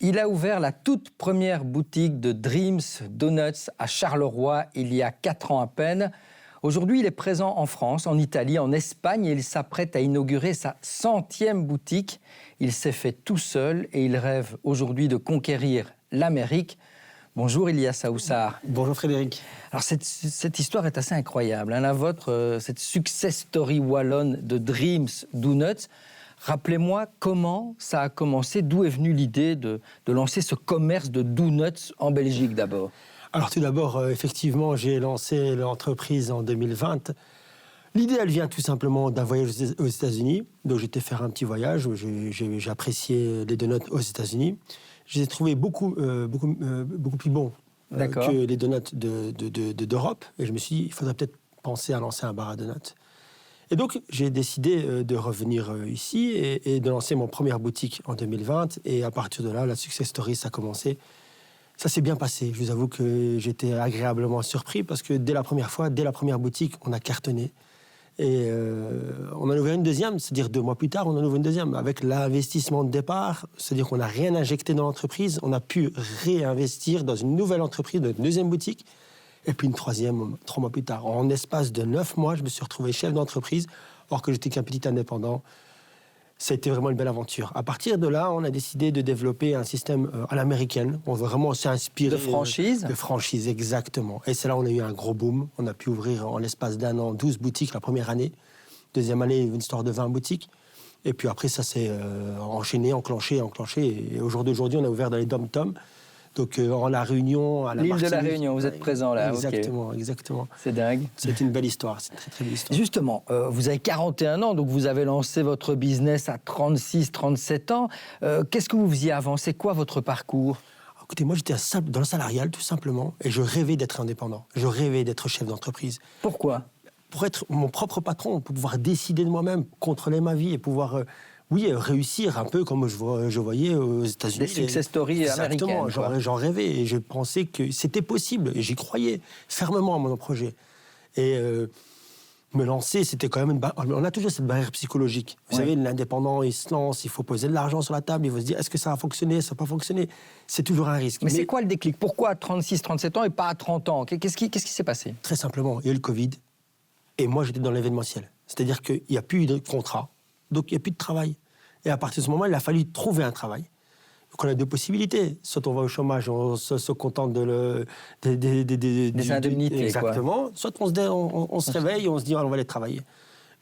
Il a ouvert la toute première boutique de Dreams Donuts à Charleroi il y a 4 ans à peine. Aujourd'hui, il est présent en France, en Italie, en Espagne et il s'apprête à inaugurer sa 100e boutique. Il s'est fait tout seul et il rêve aujourd'hui de conquérir l'Amérique. Bonjour Ilyas Aoussar. Bonjour Frédéric. Alors cette histoire est assez incroyable, hein, la vôtre, cette success story wallonne de Dreams Donuts. Rappelez-moi comment ça a commencé, d'où est venue l'idée de lancer ce commerce de donuts en Belgique d'abord. Alors tout d'abord, effectivement, j'ai lancé l'entreprise en 2020. L'idée, elle vient tout simplement d'un voyage aux États-Unis. Donc j'étais faire un petit voyage où j'ai apprécié les donuts aux États-Unis. Je les ai trouvés beaucoup plus bons que les donuts d'Europe. Et je me suis dit, il faudrait peut-être penser à lancer un bar à donuts. Et donc, j'ai décidé de revenir ici et de lancer mon première boutique en 2020. Et à partir de là, la success story, ça a commencé. Ça s'est bien passé. Je vous avoue que j'étais agréablement surpris parce que dès la première boutique, on a cartonné. Et on en a ouvert une deuxième, c'est-à-dire 2 mois plus tard, on en ouvre une deuxième. Avec l'investissement de départ, c'est-à-dire qu'on n'a rien injecté dans l'entreprise, on a pu réinvestir dans une nouvelle entreprise, dans une deuxième boutique. Et puis une troisième, 3 mois plus tard. En espace de 9 mois, je me suis retrouvé chef d'entreprise, or que j'étais qu'un petit indépendant. Ça a été vraiment une belle aventure. À partir de là, on a décidé de développer un système à l'américaine. On vraiment s'est inspiré... De franchise De franchise, exactement. Et c'est là où on a eu un gros boom. On a pu ouvrir en l'espace d'1 an 12 boutiques la première année. Deuxième année, une histoire de 20 boutiques. Et puis après, ça s'est enchaîné, enclenché. Et au jour d'aujourd'hui, on a ouvert dans les dom-toms. Donc en La Réunion, à la L'île Martinique. de la Réunion, vous êtes présent là. Exactement, okay. Exactement. C'est dingue. C'est une belle histoire, c'est une très très belle histoire. Justement, vous avez 41 ans, donc vous avez lancé votre business à 36, 37 ans. Qu'est-ce que vous faisiez avant? C'est quoi votre parcours? Écoutez, moi j'étais dans le salarial tout simplement, et je rêvais d'être indépendant. Je rêvais d'être chef d'entreprise. Pourquoi? Pour être mon propre patron, pour pouvoir décider de moi-même, contrôler ma vie et pouvoir... réussir un peu comme je voyais aux États-Unis. Des success stories américaines. Exactement, j'en rêvais et je pensais que c'était possible et j'y croyais fermement à mon projet. Et me lancer, c'était quand même on a toujours cette barrière psychologique. Vous savez, l'indépendant, il se lance, il faut poser de l'argent sur la table, il faut se dire, est-ce que ça va fonctionner, ça va pas fonctionner? C'est toujours un risque. Mais c'est quoi le déclic? Pourquoi à 36, 37 ans et pas à 30 ans? Qu'est-ce qui s'est passé? Très simplement, il y a eu le Covid et moi j'étais dans l'événementiel. C'est-à-dire qu'il n'y a plus de contrat. Donc, il n'y a plus de travail. Et à partir de ce moment, il a fallu trouver un travail. Donc, on a 2 possibilités. Soit on va au chômage, on se contente des indemnités. Exactement. Quoi. Soit on se réveille et on se dit, on va aller travailler.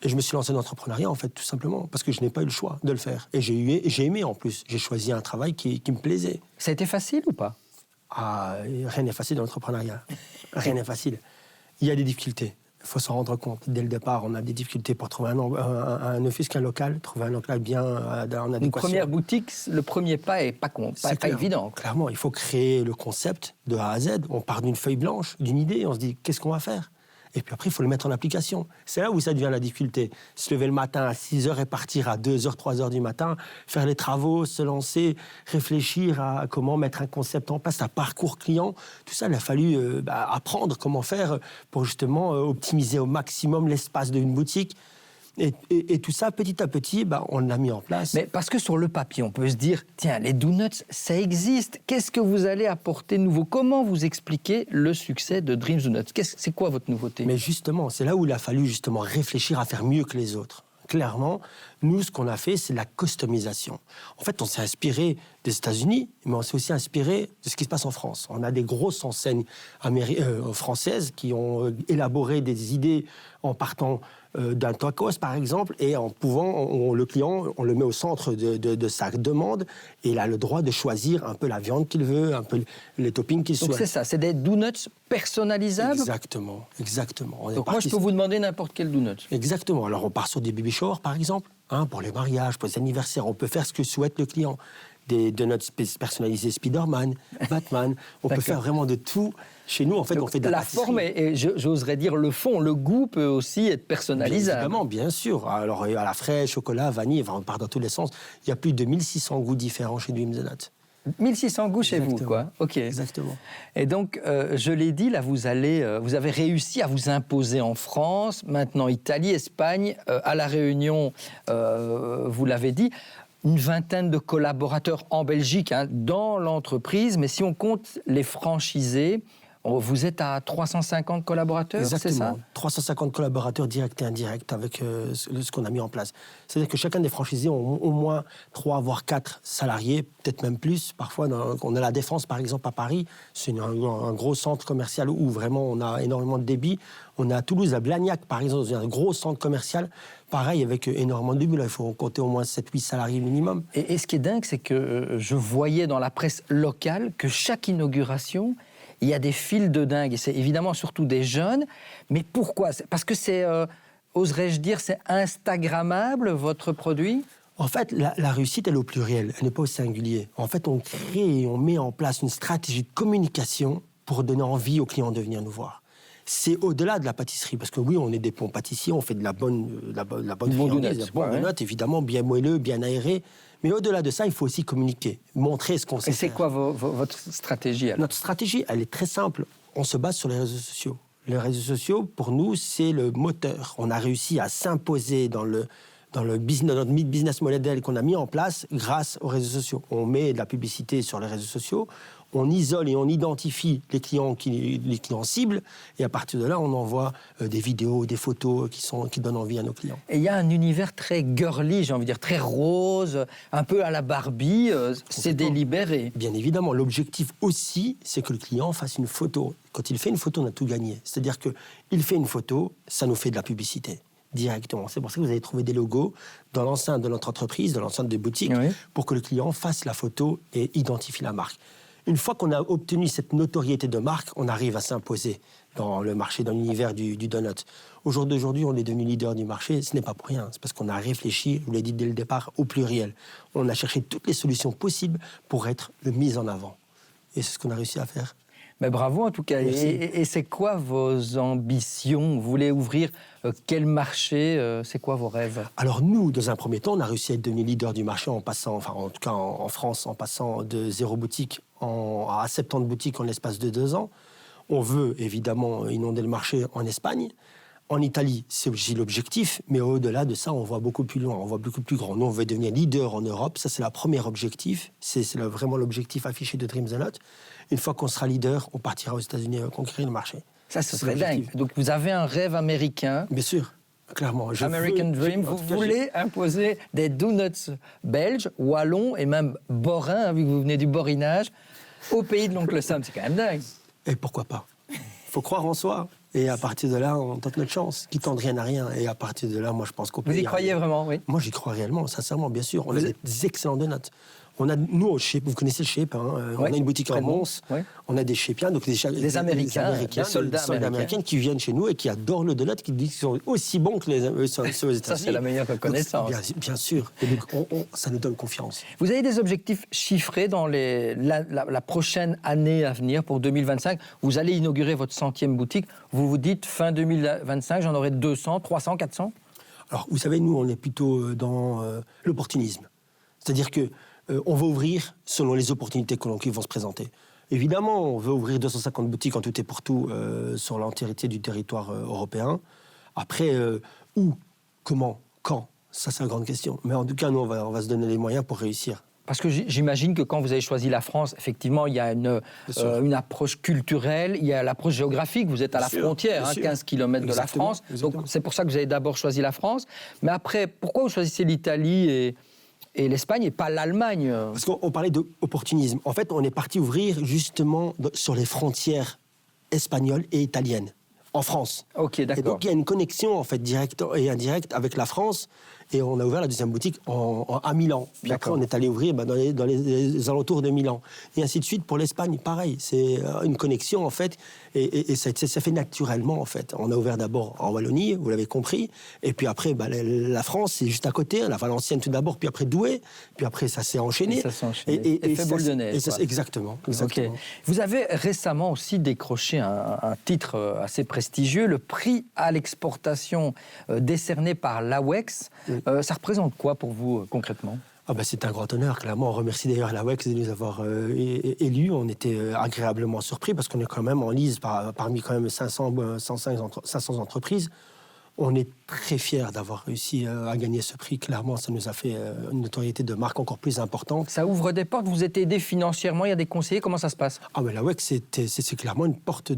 Et je me suis lancé dans l'entrepreneuriat, en fait, tout simplement, parce que je n'ai pas eu le choix de le faire. Et j'ai aimé, en plus. J'ai choisi un travail qui me plaisait. Ça a été facile ou pas? Rien n'est facile dans l'entrepreneuriat. Rien n'est facile. Il y a des difficultés. Il faut s'en rendre compte. Dès le départ, on a des difficultés pour trouver un office qu'un local, trouver un local bien en adéquation. Une première boutique, le premier pas n'est pas évident. Clairement, il faut créer le concept de A à Z. On part d'une feuille blanche, d'une idée, on se dit qu'est-ce qu'on va faire? Et puis après, il faut le mettre en application. C'est là où ça devient la difficulté. Se lever le matin à 6h et partir à 2h, 3h du matin, faire les travaux, se lancer, réfléchir à comment mettre un concept en place, un parcours client. Tout ça, il a fallu apprendre comment faire pour justement optimiser au maximum l'espace d'une boutique. Et tout ça, petit à petit, on l'a mis en place. Mais parce que sur le papier, on peut se dire, tiens, les donuts, ça existe. Qu'est-ce que vous allez apporter de nouveau? Comment vous expliquez le succès de Dreams Donuts? C'est quoi votre nouveauté? Mais justement, c'est là où il a fallu justement réfléchir à faire mieux que les autres. Clairement, nous, ce qu'on a fait, c'est la customisation. En fait, on s'est inspiré des États-Unis, mais on s'est aussi inspiré de ce qui se passe en France. On a des grosses enseignes françaises qui ont élaboré des idées en partant d'un tacos, par exemple, et en pouvant, le client, on le met au centre de sa demande, et il a le droit de choisir un peu la viande qu'il veut, un peu les toppings qu'il souhaite. Donc c'est ça, c'est des donuts personnalisables? Exactement. Donc moi, je peux vous demander n'importe quel donut? Exactement. Alors, on part sur des baby showers, par exemple, pour les mariages, pour les anniversaires. On peut faire ce que souhaite le client. Des donuts personnalisés Spider-Man, Batman. On peut faire vraiment de tout. Chez nous, en fait, on fait de la pâtisserie. Forme et j'oserais dire le fond, le goût peut aussi être personnalisable. Évidemment, bien sûr. Alors, à la fraise, chocolat, vanille, on part dans tous les sens. Il y a plus de 1600 goûts différents chez Dreams Donuts. 1600 goûts chez vous, quoi. Ok. Exactement. Et donc, je l'ai dit, là, vous avez réussi à vous imposer en France, maintenant Italie, Espagne, à La Réunion, vous l'avez dit. une vingtaine de collaborateurs en Belgique, hein, dans l'entreprise. Mais si on compte les franchisés, vous êtes à 350 collaborateurs, c'est ça? Exactement. 350 collaborateurs directs et indirects avec ce qu'on a mis en place. C'est-à-dire que chacun des franchisés ont au moins 3 voire 4 salariés, peut-être même plus. Parfois, on a la Défense, par exemple, à Paris. C'est un gros centre commercial où vraiment on a énormément de débit. On est à Toulouse, à Blagnac, par exemple, un gros centre commercial. Pareil, avec énormément de débit. Là, il faut compter au moins 7-8 salariés minimum. Et ce qui est dingue, c'est que je voyais dans la presse locale que chaque inauguration, il y a des files de dingue. Et c'est évidemment surtout des jeunes. Mais pourquoi? Parce que c'est, oserais-je dire, c'est instagrammable, votre produit? En fait, la réussite, elle est au pluriel, elle n'est pas au singulier. En fait, on crée et on met en place une stratégie de communication pour donner envie aux clients de venir nous voir. C'est au-delà de la pâtisserie, parce que oui, on est des bons pâtissiers, on fait de la bonne friandise, de la bonne note, évidemment, bien moelleux, bien aéré. Mais au-delà de ça, il faut aussi communiquer, montrer ce qu'on sait faire. Et c'est quoi votre stratégie alors? Notre stratégie, elle est très simple. On se base sur les réseaux sociaux. Les réseaux sociaux, pour nous, c'est le moteur. On a réussi à s'imposer dans notre business model qu'on a mis en place grâce aux réseaux sociaux. On met de la publicité sur les réseaux sociaux, on isole et on identifie les clients cibles, et à partir de là, on envoie des vidéos, des photos qui donnent envie à nos clients. Et il y a un univers très girly, j'ai envie de dire, très rose, un peu à la Barbie, c'est délibéré. Bien évidemment, l'objectif aussi, c'est que le client fasse une photo. Quand il fait une photo, on a tout gagné. C'est-à-dire qu'il fait une photo, ça nous fait de la publicité. Directement. C'est pour ça que vous allez trouver des logos dans l'enceinte de notre entreprise, dans l'enceinte des boutiques, oui, pour que le client fasse la photo et identifie la marque. Une fois qu'on a obtenu cette notoriété de marque, on arrive à s'imposer dans le marché, dans l'univers du donut. Aujourd'hui, on est devenu leader du marché. Ce n'est pas pour rien. C'est parce qu'on a réfléchi, je vous l'ai dit dès le départ, au pluriel. On a cherché toutes les solutions possibles pour être le mis en avant. Et c'est ce qu'on a réussi à faire. Mais bravo en tout cas. Et c'est quoi vos ambitions? Vous voulez ouvrir quel marché? C'est quoi vos rêves? Alors nous, dans un premier temps, on a réussi à être devenu leader du marché en passant, enfin en tout cas en France, en passant de 0 boutique à 70 boutiques en l'espace de 2 ans. On veut évidemment inonder le marché en Espagne. En Italie, c'est aussi l'objectif, mais au-delà de ça, on voit beaucoup plus loin, on voit beaucoup plus grand. Nous, on veut devenir leader en Europe, ça c'est le premier objectif, c'est vraiment l'objectif affiché de Dreams & Nuts. Une fois qu'on sera leader, on partira aux États-Unis conquérir le marché. Ça, ce serait dingue. Donc vous avez un rêve américain. Bien sûr, clairement. American Dream, vous voulez imposer des donuts belges, wallons et même borins, vu que vous venez du borinage, au pays de l'oncle Sam, c'est quand même dingue. Et pourquoi pas? Il faut croire en soi. Et à partir de là, on tente notre chance. Qui tente rien à rien. Et à partir de là, moi, je pense qu'on peut. Vous y croyez vraiment, oui? Moi, j'y crois réellement, sincèrement, bien sûr. On a des excellents donuts. On a, nous, au Shape, vous connaissez le Shape, hein, on a une boutique en Mons, on a des Shapiens, donc des Américains, des soldats américains qui viennent chez nous et qui adorent le donut, qui disent qu'ils sont aussi bons que ceux aux États-Unis. Ça, c'est la meilleure reconnaissance. Bien sûr, et donc ça nous donne confiance. Vous avez des objectifs chiffrés dans la prochaine année à venir, pour 2025. Vous allez inaugurer votre 100e boutique. Vous vous dites, fin 2025, j'en aurai 200, 300, 400? Alors, vous savez, nous, on est plutôt dans l'opportunisme. C'est-à-dire que on va ouvrir selon les opportunités qui vont se présenter. Évidemment, on veut ouvrir 250 boutiques en tout et pour tout sur l'entièreté du territoire européen. Après, où, comment, quand, ça c'est la grande question. Mais en tout cas, nous, on va se donner les moyens pour réussir. Parce que j'imagine que quand vous avez choisi la France, effectivement, il y a une approche culturelle, il y a l'approche géographique. Vous êtes à la frontière, 15 km de la France. Donc c'est pour ça que vous avez d'abord choisi la France. Mais après, pourquoi vous choisissez l'Italie et l'Espagne et pas l'Allemagne? Parce qu'on parlait d'opportunisme. En fait, on est parti ouvrir justement sur les frontières espagnoles et italiennes, en France. Ok, d'accord. Et donc, il y a une connexion, en fait, directe et indirecte avec la France. Et on a ouvert la deuxième boutique à Milan. Puis après, on est allé ouvrir dans les alentours de Milan. Et ainsi de suite pour l'Espagne, pareil. C'est une connexion, en fait. Et ça fait naturellement, en fait. On a ouvert d'abord en Wallonie, vous l'avez compris. Et puis après, la France, c'est juste à côté. La Valenciennes tout d'abord, puis après Douai. Puis après, ça s'est enchaîné. Et ça s'est enchaîné. Et fait boule de neige. Exactement. Okay. Vous avez récemment aussi décroché un titre assez prestigieux, le prix à l'exportation décerné par l'AWEX. Ça représente quoi pour vous, concrètement? C'est un grand honneur, clairement. On remercie d'ailleurs l'AWEX de nous avoir élus. On était agréablement surpris parce qu'on est quand même en lise parmi quand même 500 entreprises. On est très fiers d'avoir réussi à gagner ce prix. Clairement, ça nous a fait une notoriété de marque encore plus importante. Ça ouvre des portes, vous êtes aidé financièrement, il y a des conseillers, comment ça se passe? Ah mais la WEX, c'est clairement une porte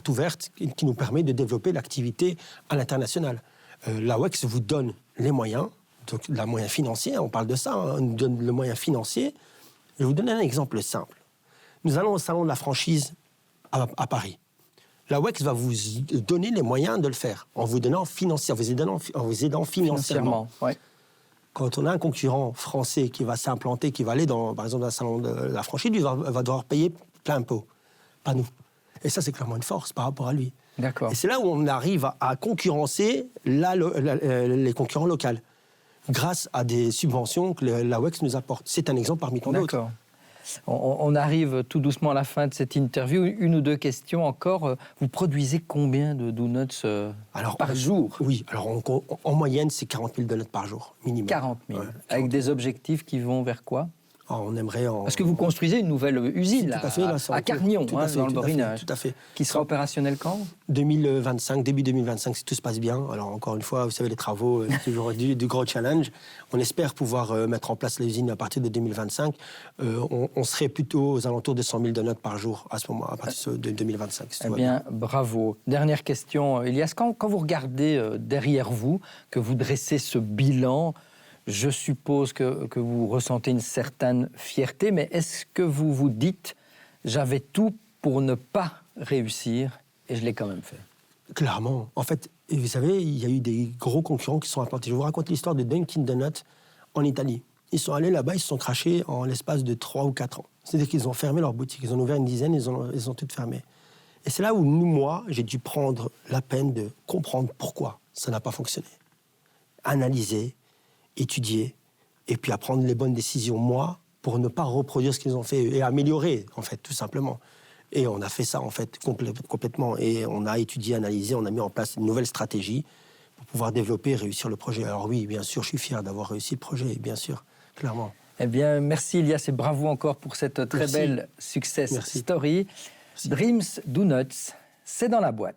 ouverte qui nous permet de développer l'activité à l'international. La WEX vous donne les moyens, donc les moyens financiers, on parle de ça, hein, on nous donne le moyen financier. Je vais vous donner un exemple simple. Nous allons au salon de la franchise à Paris. La WEX va vous donner les moyens de le faire, en vous aidant financièrement. Ouais. Quand on a un concurrent français qui va s'implanter, qui va aller par exemple, dans un salon de la franchise, lui va devoir payer plein pot, pas nous. Et ça, c'est clairement une force par rapport à lui. D'accord. Et c'est là où on arrive à concurrencer les concurrents locaux, grâce à des subventions que la WEX nous apporte. C'est un exemple parmi tant d'autres. D'accord. On arrive tout doucement à la fin de cette interview. Une ou deux questions encore. Vous produisez combien de donuts par jour? Oui, alors en moyenne, c'est 40 000 donuts par jour, minimum. 40 000. Ouais, avec des objectifs qui vont vers quoi? On aimerait Parce que vous construisez une nouvelle usine là, à Cargnon, dans le Borinage, tout à fait. Qui sera opérationnelle quand? 2025, début 2025, si tout se passe bien. Alors encore une fois, vous savez, les travaux, c'est toujours du gros challenge. On espère pouvoir mettre en place l'usine à partir de 2025. On serait plutôt aux alentours de 100 000 donuts par jour à ce moment, à partir de 2025. Si eh bien, bravo. Dernière question, Elias. Quand vous regardez derrière vous, que vous dressez ce bilan, je suppose que vous ressentez une certaine fierté, mais est-ce que vous vous dites « j'avais tout pour ne pas réussir et je l'ai quand même fait » ? Clairement. En fait, vous savez, il y a eu des gros concurrents qui sont implantés. Je vous raconte l'histoire de Dunkin' Donuts en Italie. Ils sont allés là-bas, ils se sont crachés en l'espace de 3 ou 4 ans. C'est-à-dire qu'ils ont fermé leur boutique. Ils en ont ouvert une dizaine, ils ont toutes fermées. Et c'est là où moi, j'ai dû prendre la peine de comprendre pourquoi ça n'a pas fonctionné. Analyser, étudier, et puis à prendre les bonnes décisions, moi, pour ne pas reproduire ce qu'ils ont fait, et améliorer, en fait, tout simplement. Et on a fait ça, en fait, complètement. Et on a étudié, analysé, on a mis en place une nouvelle stratégie pour pouvoir développer et réussir le projet. Alors oui, bien sûr, je suis fier d'avoir réussi le projet, bien sûr, clairement. Eh bien, merci Elias et bravo encore pour cette très belle success story. Merci. Dreams Donuts, c'est dans la boîte.